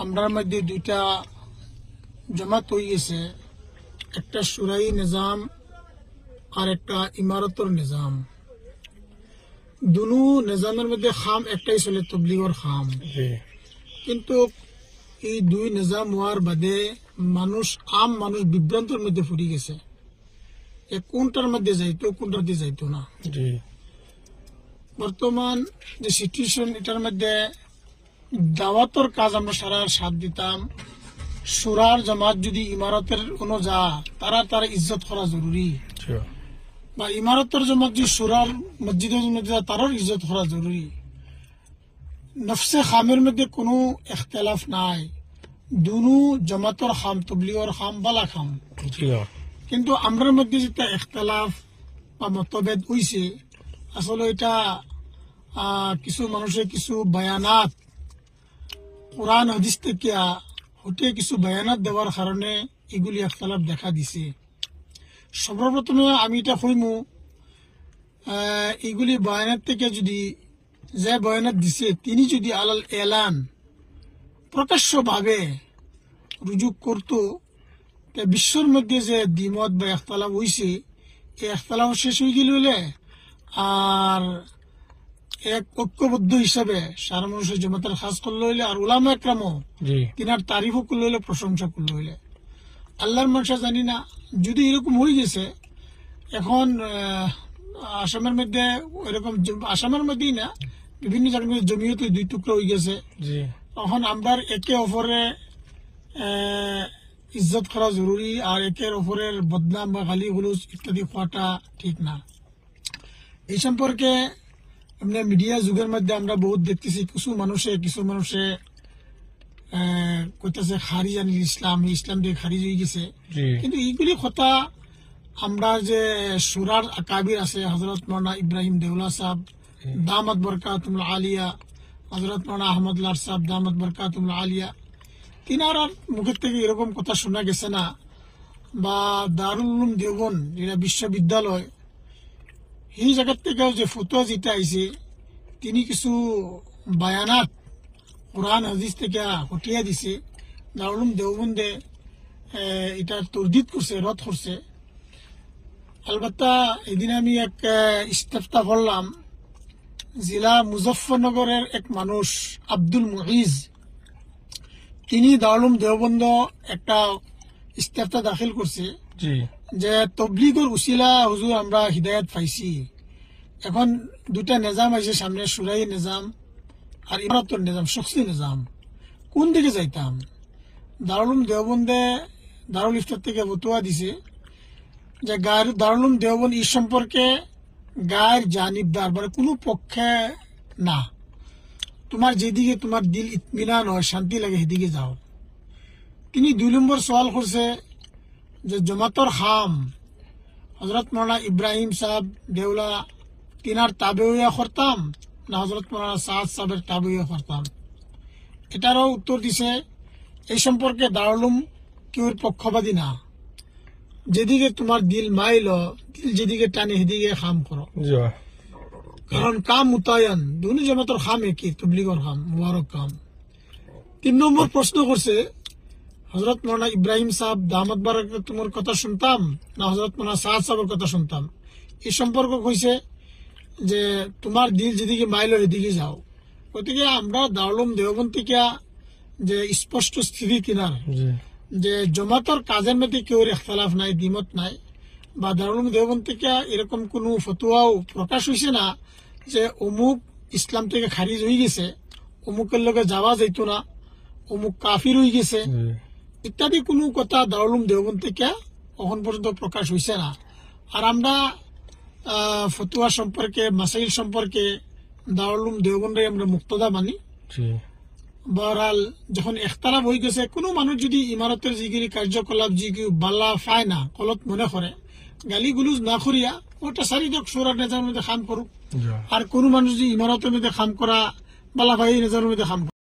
আমরার মধ্যে দুইটা জমাত হয়ে গেছে, একটা সুরাই নিজাম আর একটা ইমারতর নিজাম। দুনু নিজামের মধ্যে খাম একটাই চলে, তবলিগর খাম। কিন্তু এই দুই নিজাম হওয়ার বাদে আম মানুষ বিভ্রান্তর মধ্যে পড়ে গেছে, কোনটার মধ্যে যাইতো কোনটাতে যাইতো না। বর্তমান যে সিচুয়েশন, এটার মধ্যে দাওয়াতর কাজ আমরা সারা সাথ দিতাম। সুরার জামাত যদি ইমারতের কোনো যা, তারা ইজ্জত করা জরুরি, বা ইমারতের জামাত যদি সুরার মসজিদের মধ্যে তারার ইজ্জত করা জরুরি। নফসে খামের মধ্যে কোনো এখতলাফ নাই, দুনু জামাতর খাম, তবলিগর খাম, বালা খাম। কিন্তু আমরার মধ্যে যেটা এখতলাফ বা মতভেদ হইছে, আসলে এটা কিছু মানুষের কিছু বয়ানাত কোরআন হাদিস থেকে হতে কিছু বয়ানাত দেওয়ার কারণে এগুলি এখতলাফ দেখা দিছে। সর্বপ্রথমে আমি এটা কইমু, এইগুলি বয়ানাত থেকে যদি যে বয়ানাত দিছে তিনি যদি আলাল এলান প্রকাশ্যভাবে রুজু করতো, বিশ্বর মধ্যে যে দ্বিমত বা এখতলাফ হইছে, এই এখতলাফ শেষ হয়ে গেল হলে আর এক ঐক্যবদ্ধ হিসাবে সারা মানুষের জমাতের খাস করলে হইলে, আর উলামা একরামও তিনার তারিফও করলে হইলে, প্রশংসা করলে হইলে। আল্লাহর মানুষ জানি না, যদি এরকম হয়ে গেছে এখন আসামের মধ্যে, এরকম আসামের মধ্যেই না, বিভিন্ন জায়গায় জমিয়তে দুই টুকরো হয়ে গেছে। তখন আমরা একে অপরে ইজ্জত করা জরুরি, আর একের অপরের বদনাম বা গালি গুলুজ ইত্যাদি হওয়াটা ঠিক না। এই সম্পর্কে মিডিয়া যুগের মধ্যে আমরা বহুত দেখতেছি, কিছু মানুষে কইতেছে খারিজ আনিল ইসলাম, ইসলাম দিয়ে খারিজ হয়ে গেছে। কিন্তু এইগুলি কথা আমরা যে সুরার আকাবির আছে, হজরত মৌলানা ইব্রাহিম দেউলা সাহেব দামাত বরকাতুল আলিয়া, হজরত মৌলানা আহমদ লার সাহেব দামাত বরকাতুল আলিয়া, তিনার মুখের থেকে এরকম কথা শোনা গেছে না। বা দারুল উলুম দেওবন্দ, যেটা বিশ্ববিদ্যালয়, এই জায়গার থেকে যে ফতোয়া যেটা আইছে, তিনি কিছু বায়ানাত কোরআন হাদিস থেকে হটিয়ে দিছে। দারুল উলুম দেওবন্দে এটা তরদিদ করছে, রদ করছে। আলবাত্তা এদিন আমি এক ইস্তেফতা করলাম, জেলা মুজফফরনগরের এক মানুষ আব্দুল মুইজ, তিনি দারুল উলুম দেওবন্দ একটা ইস্তেফতা দাখিল করছে যে তবলিগর উসিলা হুজুর আমরা হিদায়াত পাইছি। এখন দুটা নিজাম আছে সামনে, সুরাই নিজাম আর ইমারতর নিজাম, শখসি নিজাম, কোন দিকে যাইতাম? দারুল উলুম দেওবন্দে দারুল ইফতার থেকে ফতোয়া দিছে যে দারুল উলুম দেওবন্দ এই সম্পর্কে গায়ের জানিবদার, মানে কোনো পক্ষে না। তোমার যেদিকে তোমার দিল ইতমিনান হয়, শান্তি লাগে, সেদিকে যাও। তিনি 2 নম্বর সওয়াল করছে যে জমাতর খাম হজরত মৌলানা ইব্রাহিম সাহেব দেউলা তিনার তাবেইয়া করতাম না হজরত মৌলানা সাদ সাহেবের তাবেইয়া করতাম? এটারও উত্তর দিছে এই সম্পর্কে দারুল উলুম কেউর পক্ষপাতী না, যেদিকে তোমার দিল মাইল, দিল যেদিকে টানে সেদিকে খাম করো, কারণ কাম মুতায়ান, দুনি জমাতর খাম একই, তবলিগর খাম, মুবারক কাম। 3 নম্বর প্রশ্ন করছে হজরত মৌলানা ইব্রাহিম সাহেব দামাত বারাকাতুহু তোমার কথা শুনতাম না হজরত মৌলানা সাদ সাহেবের কথা শুনতাম? এই সম্পর্ক কইছে যে তোমার দিল যেদিকে মাইল সেদিকে যাও। গতিকে আমরা দারুল উলুম দেওবন্দ থেকে যে স্পষ্ট স্থিতি কিনার যে জমাতর কাজের মধ্যে কেউ ইখতলাফ নাই, দ্বিমত নাই, বা দারুল উলুম দেওবন্দ থেকে এরকম কোনো ফতোয়াও প্রকাশ হয়েছে না যে অমুক ইসলাম থেকে খারিজ হয়ে গেছে, অমুকের লগে যাওয়া যাইত না, অমুক কাফির হয়ে গেছে ইত্যাদি কোনো কথা দারুল উলুম দেওবন্দ থেকে এখন পর্যন্ত প্রকাশ হয়েছে না। আর আমরা ফতোয়া সম্পর্কে, মাসাইল সম্পর্কে দারুল উলুম দেওবন্দে আমরা মুক্তদা মানি। বহরহাল যখন এখতালাফ হয়ে গেছে, কোনো মানুষ যদি ইমারতের যিগিরি কার্যকলাপ যি বাল্লা পায় না, গলত মনে করে, গালি গুলুজ না করিয়া ওটা সারি দেখ সুরার নেজার মধ্যে খাম করুক। আর কোনো মানুষ যদি ইমারতের মধ্যে খাম করা বালা পাই, নেজার মধ্যে খাম